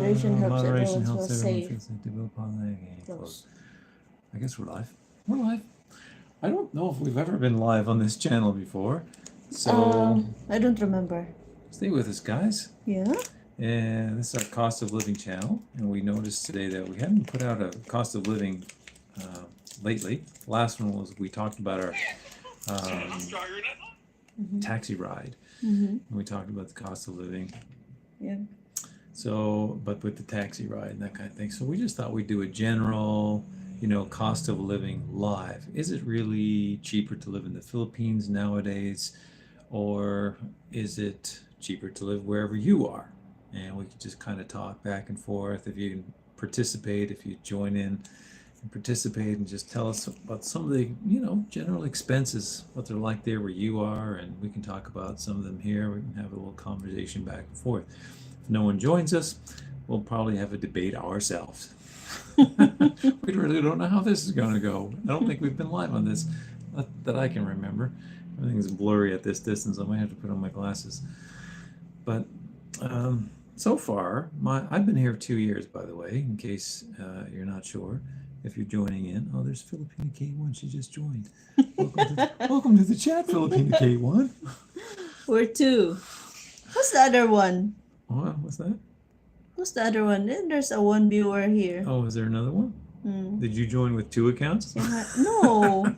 Moderation helps feel everyone safe. feel safe to go upon the Close. close. I guess we're live. We're live. I don't know if we've ever been live on this channel before, so I don't remember. stay with us, guys. Yeah. And this is our cost of living channel, and we noticed today that we haven't put out a cost of living lately. Last one was we talked about our taxi ride, and we talked about the cost of living. Yeah. So, but with the taxi ride and that kind of thing. So we just thought we'd do a general, cost of living live. Is it really cheaper to live in the Philippines nowadays, or is it cheaper to live wherever you are? And we could just kind of talk back and forth. If you can participate, if you join in and participate, and just tell us about some of the, general expenses, what they're like there where you are, and we can talk about some of them here. We can have a little conversation back and forth. If no one joins us, we'll probably have a debate ourselves. We really don't know how this is going to go. I don't think we've been live on this, not that I can remember. Everything's blurry at this distance. I might have to put on my glasses. But so far, I've been here 2 years, by the way, in case you're not sure. If you're joining in, there's Filipina K1. She just joined. Welcome to the chat, Filipina K1. We're two. Who's the other one? What's that? Who's the other one? There's a one viewer here. Oh, is there another one? Did you join with 2 accounts? No.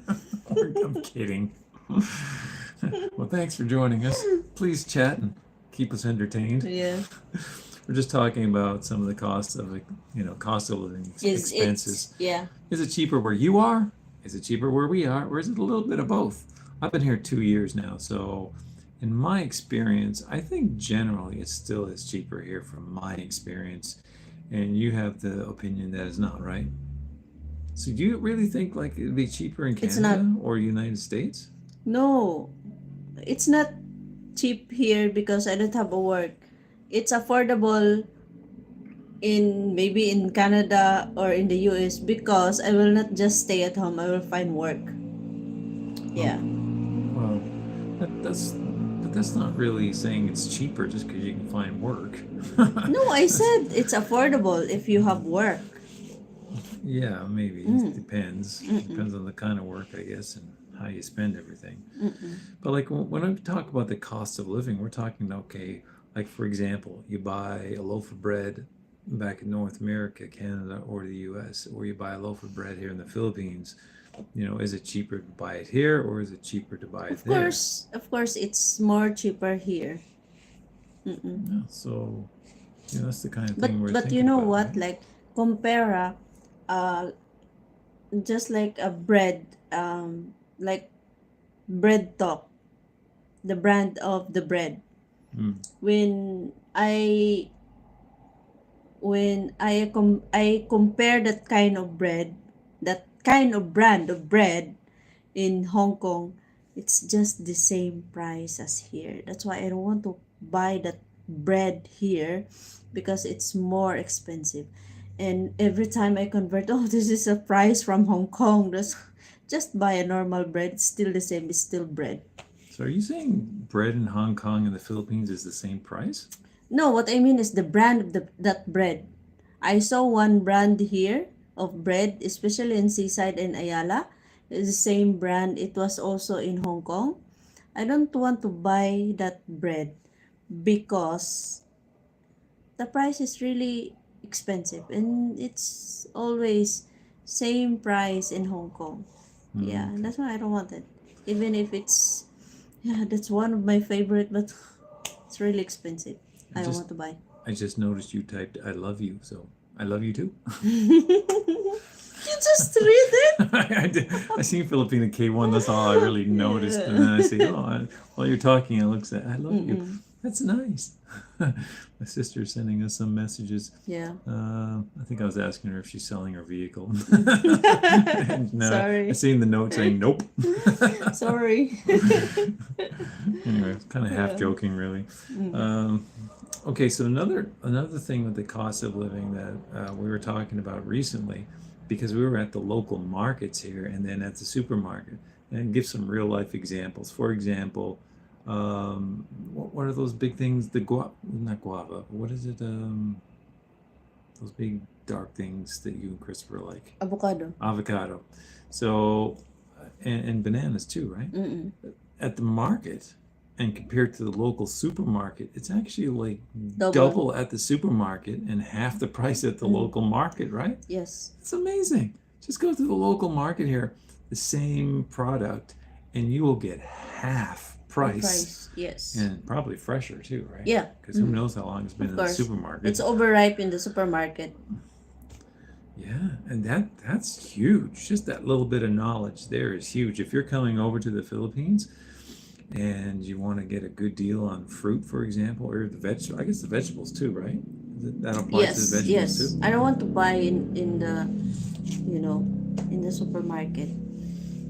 I'm kidding. Well, thanks for joining us. Please chat and keep us entertained. Yeah. We're just talking about some of the costs of, cost of living expenses. Yeah. Is it cheaper where you are? Is it cheaper where we are? Or is it a little bit of both? I've been here 2 years now, so in my experience, I think generally it still is cheaper here from my experience. And you have the opinion that is not, right? So do you really think like it'd be cheaper in Canada or United States? No, it's not cheap here because I don't have a work. It's affordable maybe in Canada or in the US because I will not just stay at home. I will find work. Yeah. Well, that's not really saying it's cheaper just because you can find work. No, I said it's affordable if you have work. Yeah, maybe. It depends. Depends on the kind of work, I guess, and how you spend everything. But like when I talk about the cost of living, we're talking, okay, like for example, you buy a loaf of bread back in North America, Canada, or the US, or you buy a loaf of bread here in the Philippines. Is it cheaper to buy it here or is it cheaper to buy it there? Of course, it's more cheaper here. Yeah, so that's the kind of thing we're But thinking you know about, what? right? Like compare, just like a bread, like bread talk, the brand of the bread. When I compare that kind of bread, that kind of brand of bread in Hong Kong, it's just the same price as here. That's why I don't want to buy that bread here because it's more expensive. And every time I convert, this is a price from Hong Kong. Just buy a normal bread. It's still the same. It's still bread. So are you saying bread in Hong Kong and the Philippines is the same price? No, what I mean is the brand of that bread. I saw one brand here of bread, especially in Seaside and Ayala. It's the same brand. It was also in Hong Kong. I don't want to buy that bread because the price is really expensive and it's always same price in Hong Kong. Yeah, that's why I don't want it. Even if that's one of my favorite, but it's really expensive. I don't want to buy. I just noticed you typed I love you, so I love you too. You just read it? I did. I seen Filipina K1, that's all I really noticed. And then I see, while you're talking, I look at I love you. That's nice. My sister's sending us some messages. Yeah. I think I was asking her if she's selling her vehicle. Sorry. I seen the note saying nope. Sorry. Anyway, kind of half joking, really. Okay, so another thing with the cost of living that we were talking about recently, because we were at the local markets here and then at the supermarket, and give some real life examples. For example, what are those big things? Not guava. What is it? those big dark things that you and Christopher like. Avocado. Avocado. So, and bananas too, right? Mm-mm. At the market, and compared to the local supermarket, it's actually like Double. double at the supermarket and half the price at the local market, right? Yes. It's amazing. Just go to the local market here, the same product, and you will get half price. Yes. And probably fresher too, right? Yeah. Because who knows how long it's been Of in the course. supermarket. It's overripe in the supermarket. Yeah, and that's huge. Just that little bit of knowledge there is huge. If you're coming over to the Philippines and you want to get a good deal on fruit, for example, or the vegetable, I guess the vegetables too, right? That applies to the vegetables Yes. too. I don't want to buy in the, in the supermarket.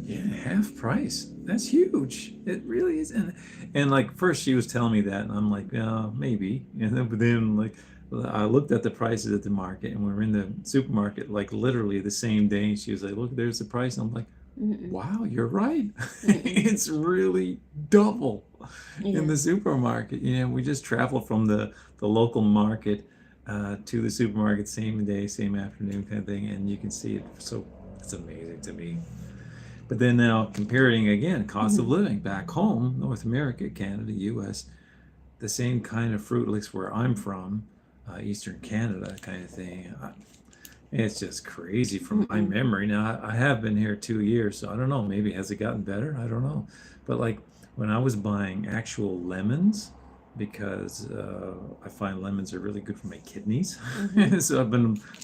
Yeah, half price. That's huge. It really is. And like first she was telling me that, and I'm like, maybe. But then like I looked at the prices at the market, and we were in the supermarket like literally the same day. And she was like, "Look, there's the price." And I'm like, "Wow, you're right. It's really double in the supermarket." We just travel from the local market to the supermarket same day, same afternoon kind of thing, and you can see it. So it's amazing to me. But then now comparing again, cost of living back home, North America, Canada, US, the same kind of fruit, at least where I'm from, Eastern Canada kind of thing. It's just crazy from my memory. Now, I have been here 2 years, so I don't know. Maybe has it gotten better? I don't know. But like when I was buying actual lemons, because I find lemons are really good for my kidneys. So I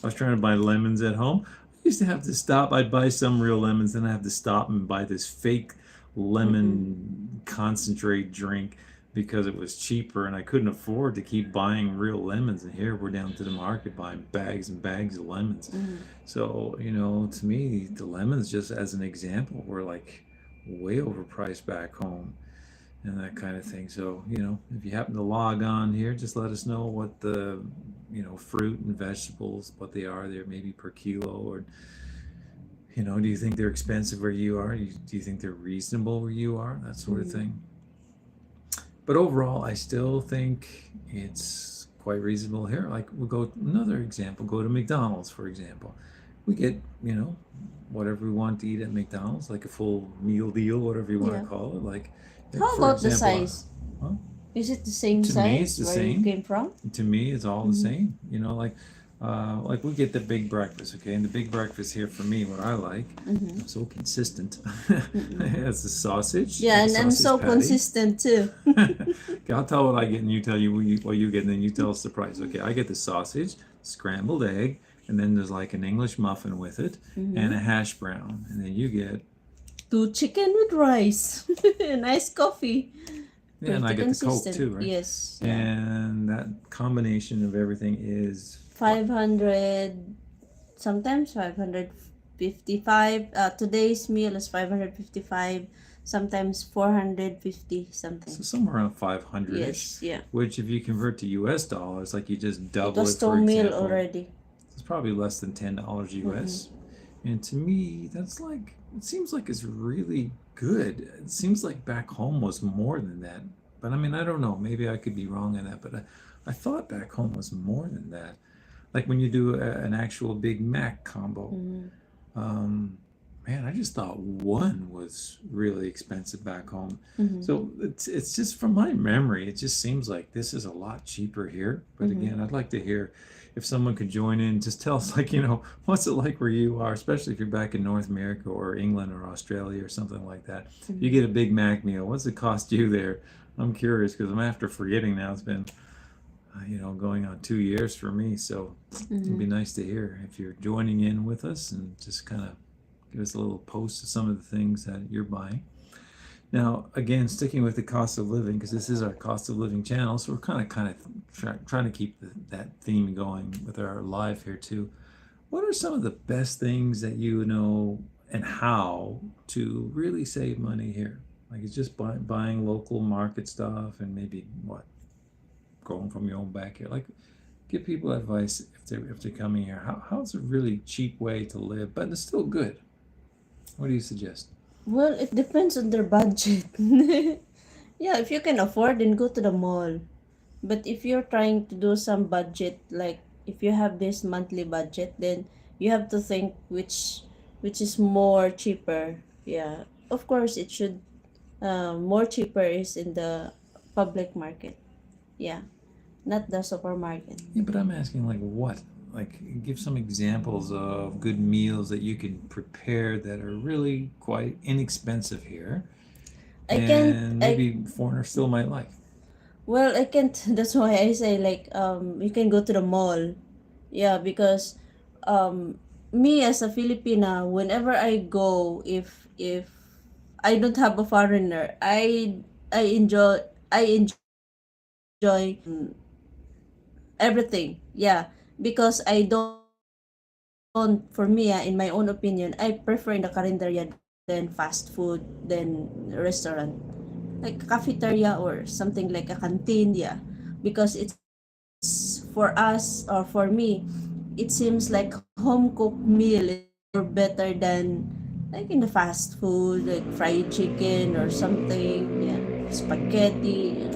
was trying to buy lemons at home. I used to have to stop. I'd buy some real lemons, then I have to stop and buy this fake lemon concentrate drink because it was cheaper, and I couldn't afford to keep buying real lemons. And here we're down to the market buying bags and bags of lemons. So, to me, the lemons, just as an example, were like way overpriced back home and that kind of thing. So, if you happen to log on here, just let us know what the, fruit and vegetables, what they are there, maybe per kilo, or, do you think they're expensive where you are? Do you think they're reasonable where you are? That sort of thing. But overall, I still think it's quite reasonable here. Like we'll go another example, go to McDonald's, for example. We get, whatever we want to eat at McDonald's, like a full meal deal, whatever you want to call it. Like, how about the size? Huh? Is it the same To size me, it's the where same. you came from? To me, it's all the same. Like we get the big breakfast, okay? And the big breakfast here for me, what I like, I'm so consistent. It's the sausage. Yeah, like and I'm so patty. consistent too. Okay, I'll tell what I get, and you tell what you get, and then you tell us the price. Okay, I get the sausage, scrambled egg, and then there's like an English muffin with it, and a hash brown, and then you get 2 chicken with rice, a nice coffee. yeah, and I get the Coke too, right? Yes. And that combination of everything is 500, sometimes 555. Today's meal is 555, sometimes 450 something. so somewhere around 500-ish. Yes, yeah. Which, if you convert to US dollars, like you just double It was it, for 2 meal example, already. it's probably less than $10 US. And to me, that's like, it seems like it's really good. It seems like back home was more than that. But I mean, I don't know. Maybe I could be wrong on that. But I thought back home was more than that. Like when you do an actual Big Mac combo. Man, I just thought one was really expensive back home. So it's just from my memory, it just seems like this is a lot cheaper here. But again, I'd like to hear if someone could join in, just tell us, like, what's it like where you are, especially if you're back in North America or England or Australia or something like that. You get a Big Mac meal. What's it cost you there? I'm curious because I'm after forgetting now. It's been, going on 2 years for me. So it'd be nice to hear if you're joining in with us and just kind of give us a little post of some of the things that you're buying. Now, again, sticking with the cost of living, because this is our cost of living channel, so we're kind of trying to keep that theme going with our live here too. What are some of the best things that you know and how to really save money here? Like it's just buying local market stuff and maybe growing from your own backyard. Like, give people advice if they're coming here. How's a really cheap way to live, but it's still good? What do you suggest? Well, it depends on their budget. Yeah, if you can afford, then go to the mall. But if you're trying to do some budget, like if you have this monthly budget, then you have to think which is more cheaper. Yeah, of course it should, more cheaper is in the public market. Yeah, not the supermarket. Yeah, but I'm asking like what? Like give some examples of good meals that you can prepare that are really quite inexpensive here I can't and I maybe foreigners still might like. Well, I can't. That's why I say, like, you can go to the mall. Yeah, because um me as a Filipina, whenever I go, if I don't have a foreigner, I enjoy everything. Yeah, because I don't, for me, in my own opinion, I prefer in the carinderia than fast food, than restaurant, like cafeteria or something like a canteen. Yeah, because it's for us, or for me, it seems like home cooked meal is more better than like in the fast food, like fried chicken or something. Yeah, spaghetti.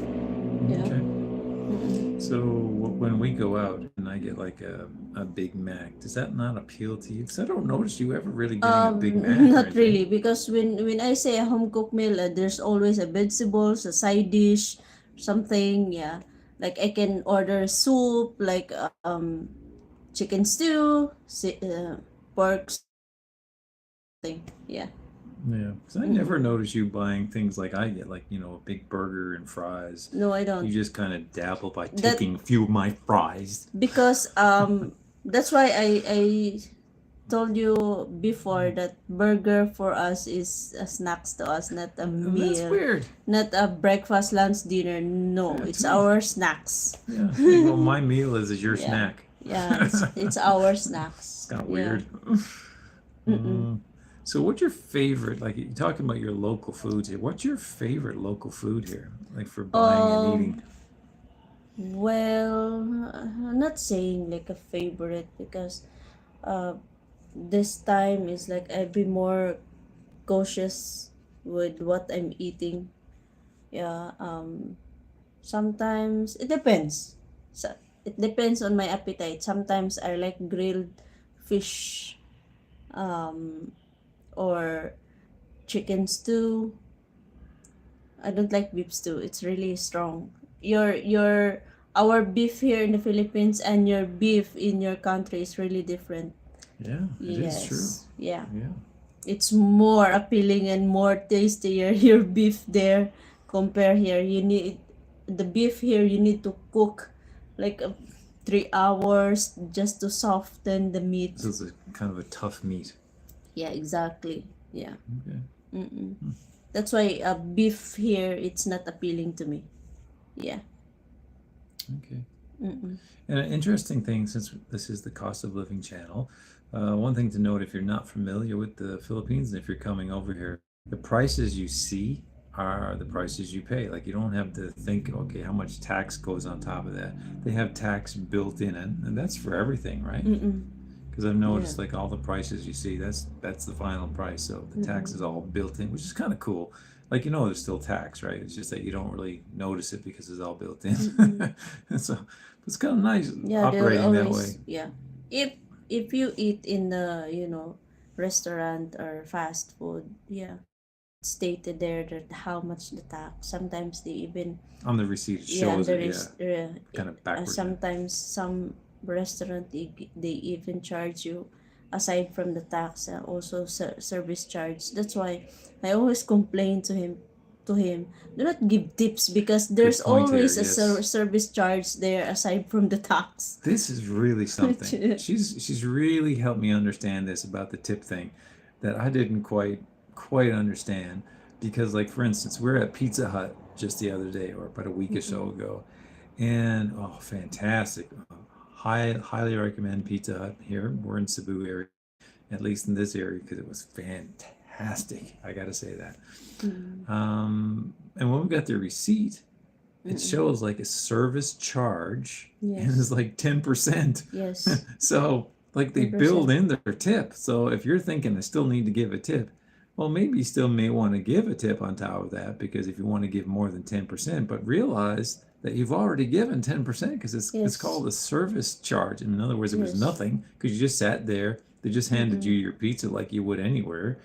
Yeah. Okay. Mm-mm. So when we go out and I get like a Big Mac, does that not appeal to you? Because I don't notice you ever really getting a Big Mac or Not anything. really, because when I say a home cooked meal, there's always a vegetables, a side dish, something. Yeah, like I can order soup, like chicken stew, pork something. Yeah. Yeah, because I Mm-mm. never notice you buying things like I get, like, a big burger and fries. No, I You don't. just kind of dabble by That taking a few of my fries. because that's why I told you before that burger for us is a snacks to us, not a And that's meal, weird. not a breakfast, lunch, dinner. No, Yeah, to it's me. our snacks. Yeah, like, well, my meal is your Yeah, snack. yeah, it's our It's snacks. kind of Yeah. weird. Mm-mm. So what's your favorite, like you're talking about your local foods here, what's your favorite local food here, like for buying and eating? Um. Well, I'm not saying like a favorite, because uh this time is like I'd be more cautious with what I'm eating. Yeah. Sometimes it depends. So it depends on my appetite. Sometimes I like grilled fish, um, or chicken stew. I don't like beef stew. It's really strong. Your Our beef here in the Philippines and your beef in your country is really different. Yeah, it is true. Yes. Yeah. Yeah. It's more appealing and more tastier your beef there compare here. You need the beef here, you need to cook like 3 hours just to soften the meat. So it's a kind of a tough meat. Yeah, exactly. Yeah. Okay. Mm-mm. That's why beef here, it's not appealing to me. Yeah. Okay. Mm-mm. And an interesting thing, since this is the cost of living channel, one thing to note if you're not familiar with the Philippines and if you're coming over here, the prices you see are the prices you pay. Like you don't have to think, okay, how much tax goes on top of that. They have tax built in it, and that's for everything, right? Mm-mm. Because I've Yeah. noticed like all the prices you see, that's the final price. So the tax is all built in, which is kind of cool. Like there's still tax, right? It's just that you don't really notice it because it's all built in. And so it's kind of nice Yeah, they'll operating that way. always, yeah. If if you eat in the, restaurant or fast food, yeah, stated there that how much the tax. Sometimes they even, On the receipt, it yeah, and shows there it, yeah, is kind of backwards. sometimes some restaurant, they even charge you aside from the tax, also service charge. That's why I always complain to him, do not give tips, because Good there's point here, always a yes. service charge there aside from the tax. This is really something. She's really helped me understand this about the tip thing that I didn't quite understand because like for instance, we're at Pizza Hut just the other day or about a week or so ago, and oh, fantastic. Highly recommend Pizza Hut here. We're in Cebu area, at least in this area, because it was fantastic. I gotta say that. And when we got the receipt, it shows like a service charge and Yes. it's like 10%. Yes. So like they build 10%. in their tip. So if you're thinking I still need to give a tip, well, maybe you still may want to give a tip on top of that because if you want to give more than 10%, but realize that you've already given 10% because it's Yes. called a service charge. In other words, it was Yes. nothing because you just sat there. They just handed you your pizza like you would anywhere,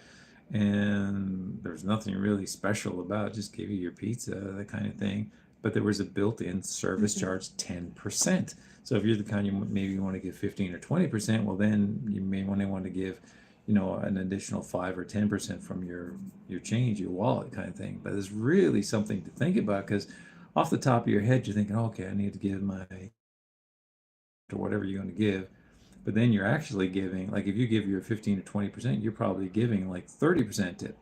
and there's nothing really special about it. Just gave you your pizza, that kind of thing. But there was a built-in service charge, 10%. So if you're the kind you maybe want to give 15 or 20%, well then you may want to give, an additional 5 or 10% from your change, your wallet kind of thing. But it's really something to think about because off the top of your head you're thinking, okay, I need to give my or whatever you're going to give. But then you're actually giving, like if you give your 15 to 20%, you're probably giving like 30% tip.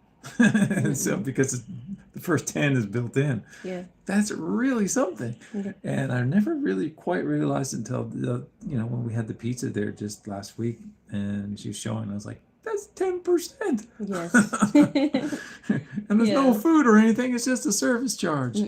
So because the first 10 is built in. Yeah. That's really something. Yeah. And I never really quite realized until when we had the pizza there just last week and she was showing, I was like, that's 10%. Yes. And there's no Yeah. food or anything, it's just a service charge.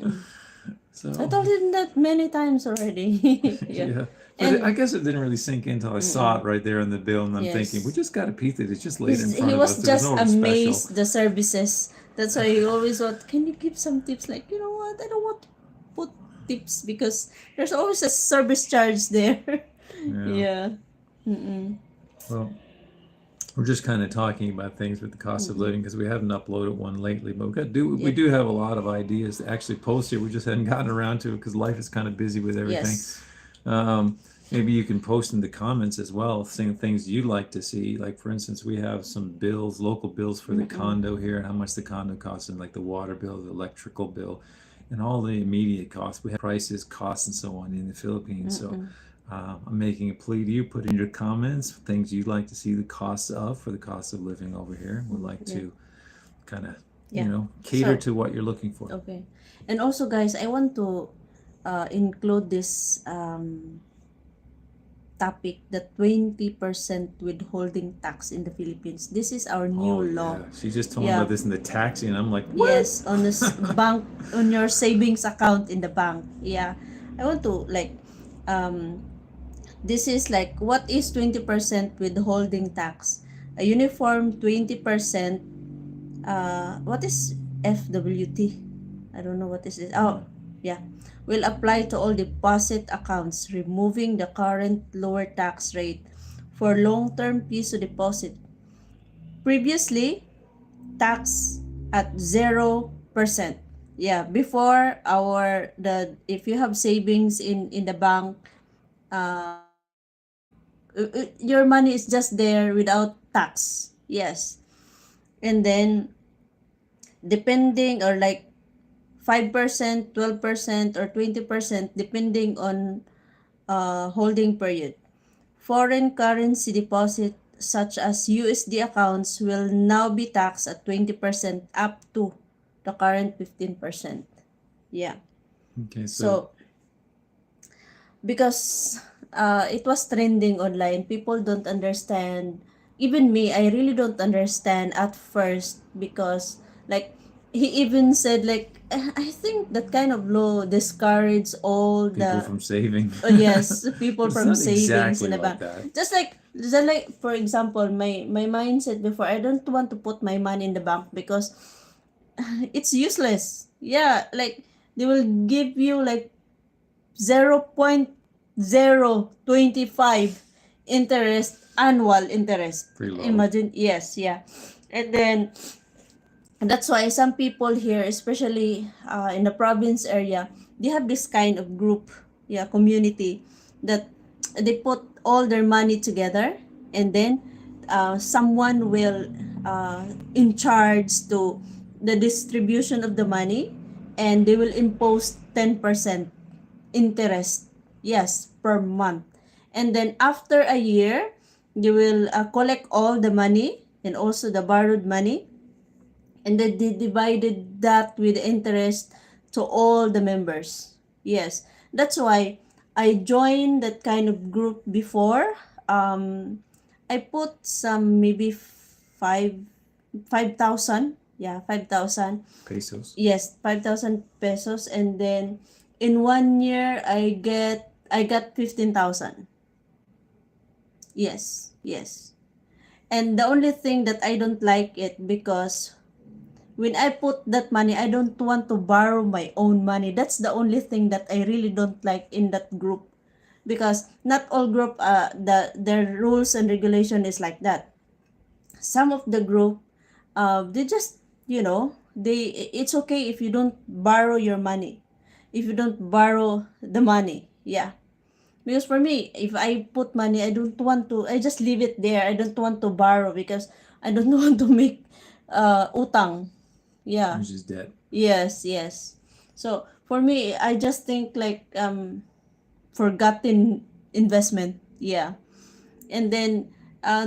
So I told him that many times already. Yeah. yeah. But And I guess it didn't really sink in until I saw it right there on the bill, and I'm thinking, we yes. just got a pizza. It's just laid in front He of was us. There's just no special. amazed the services. That's why he always want, can you give some tips? Like, you know what? I don't want to put tips because there's always a service charge there. Yeah. Yeah. Well, we're just kind of talking about things with the cost of living because we haven't uploaded one lately, but we do have a lot of ideas to actually post here. We just hadn't gotten around to it because life is kind of busy with everything. Yes. Maybe you can post in the comments as well, saying things you'd like to see. Like for instance, we have some bills, local bills for the condo here, and how much the condo costs, and like the water bill, the electrical bill, and all the immediate costs. We have prices, costs, and so on in the Philippines. So I'm making a plea to you. Put in your comments things you'd like to see the costs of for the cost of living over here. We'd like to kind of cater to what you're looking for. Okay. And also, guys, I want to include this topic, the 20% withholding tax in the Philippines. This is our new law. Yeah. She just told me about this in the taxi, and I'm like, what? Yes, on this bank, on your savings account in the bank. Yeah. I want to this is like, what is 20% withholding tax? A uniform 20%, what is FWT? I don't know what is this. Oh, yeah. Will apply to all deposit accounts, removing the current lower tax rate for long-term piso deposit. Previously, tax at 0%. Yeah, before if you have savings in the bank, your money is just there without tax. Yes. And then depending, or like 5%, 12%, or 20%, depending on holding period. Foreign currency deposit such as USD accounts will now be taxed at 20% up to the current 15%. Yeah. Okay, So because it was trending online, people don't understand. Even me, I really don't understand at first, because like he even said like, I think that kind of law discourages all people the from saving. yes, people It's from not savings exactly in the like bank. that. Just like for example, my mindset before, I don't want to put my money in the bank because it's useless. Yeah, like they will give you like 0.025 interest, annual interest. Pretty low. Imagine, yes, yeah. And then that's why some people here, especially in the province area, they have this kind of group, community, that they put all their money together, and then someone will in charge to the distribution of the money, and they will impose 10% interest, yes, per month. And then after a year, they will collect all the money and also the borrowed money, and then they divided that with interest to all the members. Yes, that's why I joined that kind of group before. I put some maybe 5,000. Yeah, 5,000 Pesos. Yes, 5,000 pesos, and then in 1 year I got 15,000. Yes, yes. And the only thing that I don't like it, because when I put that money, I don't want to borrow my own money. That's the only thing that I really don't like in that group, because not all group their rules and regulation is like that. Some of the group, they just, it's okay if you don't borrow your money, if you don't borrow the money. Yeah, because for me, if I put money, I just leave it there. I don't want to borrow because I don't want to make utang. Yeah. Which is debt. Yes, yes. So for me, I just think like forgotten investment. Yeah. And then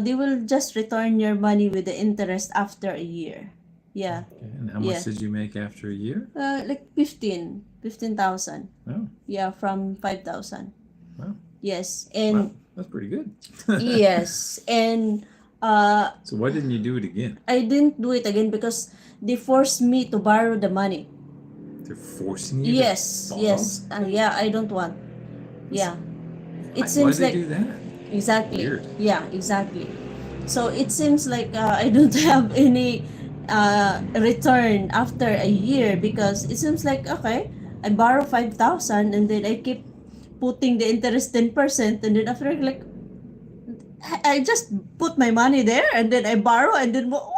they will just return your money with the interest after a year. Yeah. Okay. And how much Yeah. did you make after a year? Like 15,000. Oh, Yeah, from 5,000. wow. Yes. Wow. And That's pretty good. yes. And So why didn't you do it again? I didn't do it again because they forced me to borrow the money. They're forcing you Yes, to borrow? yes. Yeah, I don't want. Yeah. It Why'd seems they like do that? exactly. Weird. Yeah, exactly. So it seems like I don't have any return after a year, because it seems like, okay, I borrow 5,000 and then I keep putting the interest 10%, and then after, like, I just put my money there and then I borrow and then what?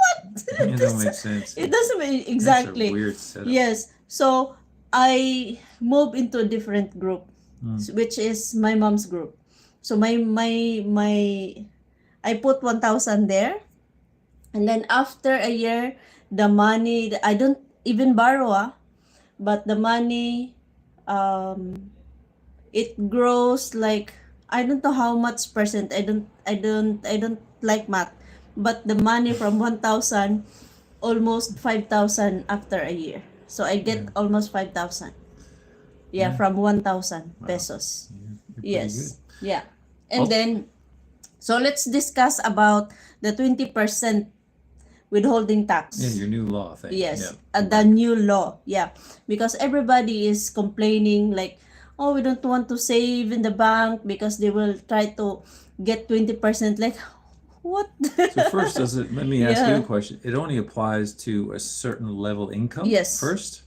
It don't make sense. It doesn't make That's a exactly. weird setup. Yes. So I move into a different group, which is my mom's group. So I put 1,000 there, and then after a year, the money, I don't even borrow, but the money, it grows like, I don't know how much percent. I don't like math, but the money from 1,000 almost 5,000 after a year. So I get almost 5,000. Yeah, Yeah. from 1,000 pesos. You're pretty Yes. Yeah. And Oh. then, so let's discuss about the 20% withholding tax. good. Yeah, your new law thing. Yes, Yeah. the new law. Yeah, because everybody is complaining like, oh, we don't want to save in the bank because they will try to get 20%. Like, what? So first, let me ask you Yeah. a question. It only applies to a certain level income Yes. first?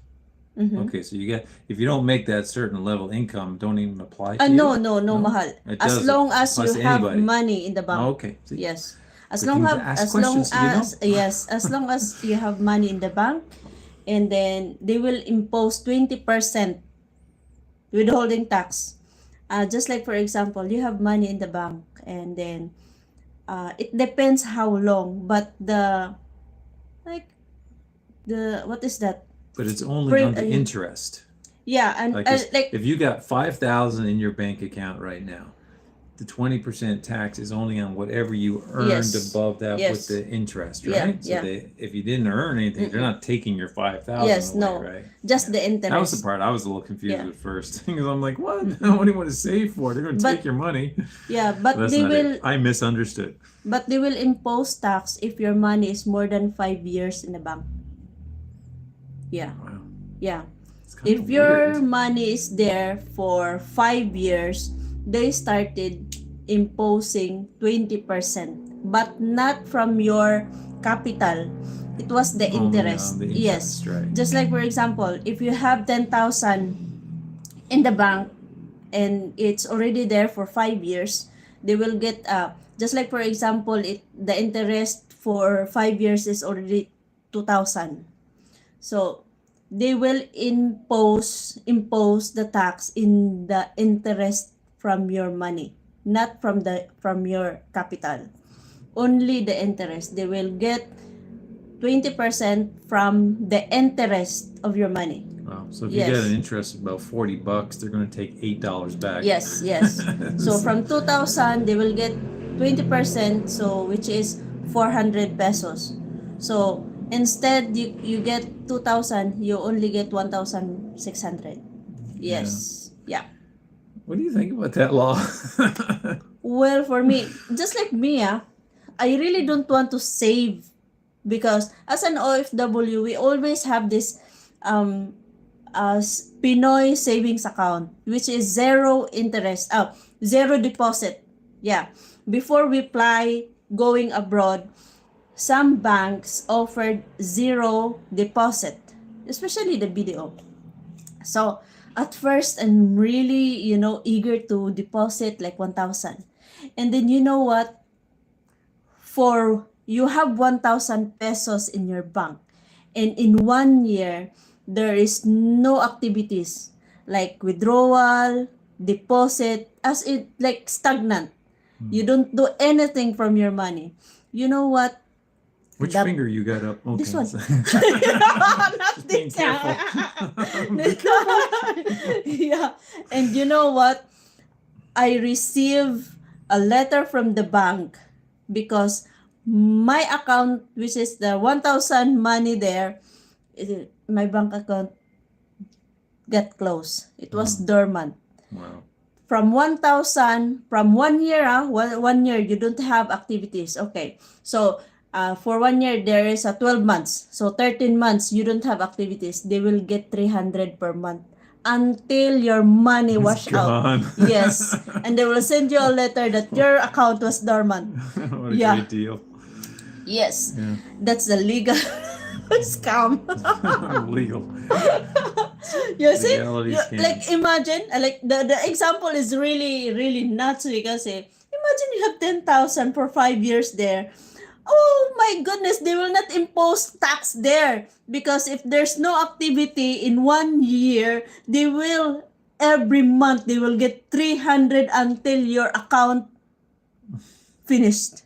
Mhm. Okay, so if you don't make that certain level income, don't even apply to you? No, mahal. It As doesn't. long as Applies you to have anybody. money in the bank. Oh, okay. See, Yes. As Good long thing to ask as long questions so you know. as yes, as long as you have money in the bank, and then they will impose 20% withholding tax. Just like, for example, you have money in the bank, and then it depends how long, but like what is that? but it's only Pre- on the interest. Yeah, and Like, like if you got 5,000 in your bank account right now, the 20% tax is only on whatever you earned Yes. above that Yes. with the interest, Yeah, right? So yeah. if you didn't earn anything, they're not taking your 5,000 Yes, away, no, right? just Yeah. the interest. That was the part I was a little confused Yeah. at first because I'm like, what? What do you want to save for? They're going to But- take your money. Yeah, but That's they not will. it. I misunderstood. But they will impose tax if your money is more than 5 years in the bank. Yeah, Wow. yeah. It's kind If of your weird. money is there for 5 years, they started imposing 20%, but not from your capital. It was the Only interest. on the Yes. interest, right? Just like, for example, if you have 10,000 in the bank and it's already there for 5 years, they will get just like, for example, the interest for 5 years is already 2,000. So they will impose the tax in the interest from your money, not from your capital. Only the interest. They will get 20% from the interest of your money. Wow. So if Yes. you get an interest of about $40, they're going to take $8 back. Yes, yes. So from 2,000, they will get 20%, so which is 400 pesos. So instead you get 2,000, you only get 1,600. Yes. Yeah. What do you think about that law? Well, for me, just like me, I really don't want to save, because as an OFW, we always have this Pinoy savings account, which is zero interest, zero deposit. Yeah. Before we apply going abroad, some banks offered zero deposit, especially the BDO. So at first, I'm really, eager to deposit like 1,000. And then you know what? For you have 1,000 pesos in your bank, and in 1 year, there is no activities like withdrawal, deposit, as it like stagnant. You don't do anything from your money. You know what? Which The- finger you got up? Okay. This one. so- Not being this careful. Yeah. And you know what? I receive a letter from the bank because my account, which is the 1,000 money there, my bank account got closed. It was dormant. Wow. From 1,000, from 1 year, one year, you don't have activities. Okay. So, for 1 year, there is a 12 months. So, 13 months, you don't have activities. They will get 300 per month until your money wash out. gone. Yes. And they will send you a letter that your account was dormant. What a Yeah. great deal. Yes. Yeah. That's the legal scam. Legal. You see, Reality scam. like imagine, like the example is really nuts because imagine you have 10,000 for 5 years there. Oh my goodness, they will not impose tax there because if there's no activity in 1 year, they will every month they will get 300 until your account finished.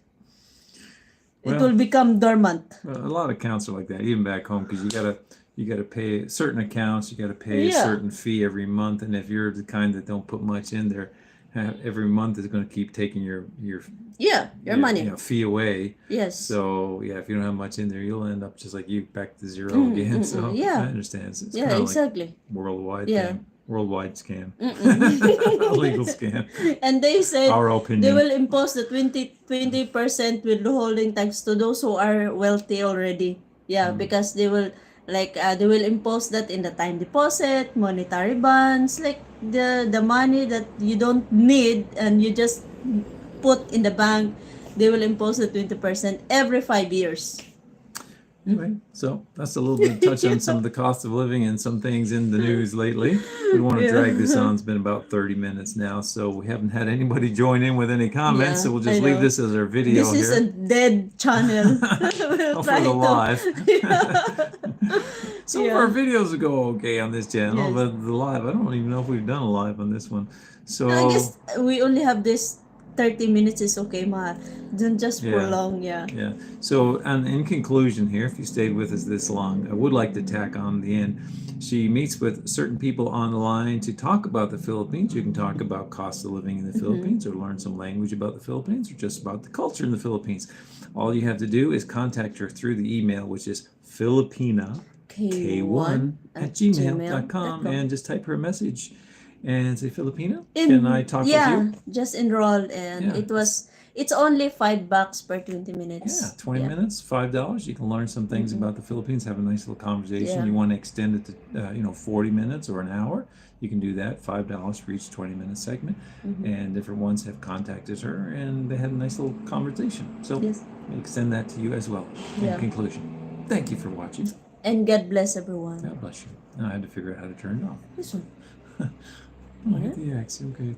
It Well, will become dormant. a lot of accounts are like that, even back home, because you gotta pay certain accounts. You gotta pay a Yeah. certain fee every month, and if you're the kind that don't put much in there, every month is going to keep taking your Yeah, your money. fee away. Yes. So yeah, if you don't have much in there, you'll end up just like you, back to zero Mm, again. mm, So mm, yeah. I understand. It's Yeah, kind of like exactly. worldwide Yeah. thing, worldwide scam, Mm-mm. legal scam. And they said Our they opinion. will impose the 20% withholding tax to those who are wealthy already. Yeah, because they will they will impose that in the time deposit, monetary bonds, like the money that you don't need and you just put in the bank. They will impose the 20% every 5 years. Anyway, so that's a little bit of touch on some of the cost of living and some things in the news lately. We want to Yeah. drag this on. It's been about 30 minutes now, so we haven't had anybody join in with any comments. Yeah, so we'll I just leave know. this as our video This is here. a dead channel. We'll Oh, try for the to. live. Some of our videos will go okay on this channel, Yes. but the live, I don't even know if we've done a live on this one. So I guess we only have this 30 minutes is okay, ma. Don't just Yeah. prolong, yeah. yeah. So, and in conclusion here, if you stayed with us this long, I would like to tack on the end. She meets with certain people online to talk about the Philippines. You can talk about cost of living in the Philippines, or learn some language about the Philippines, or just about the culture in the Philippines. All you have to do is contact her through the email, which is Filipina k1@gmail.com, and just type her a message and say, Filipina, can I talk with you? Just enrolled and Yeah. it's only $5 per 20 minutes. Yeah, 20 minutes, $5. You can learn some things about the Philippines, have a nice little conversation. Yeah. You want to extend it to 40 minutes or an hour, you can do that. $5 for each 20-minute segment. And different ones have contacted her and they had a nice little conversation. So Yes. we extend that to you as well. In Yeah. conclusion, thank you for watching. And God bless everyone. God bless you. Now I had to figure out how to turn it off. This one. Oh, I hit the X. Okay.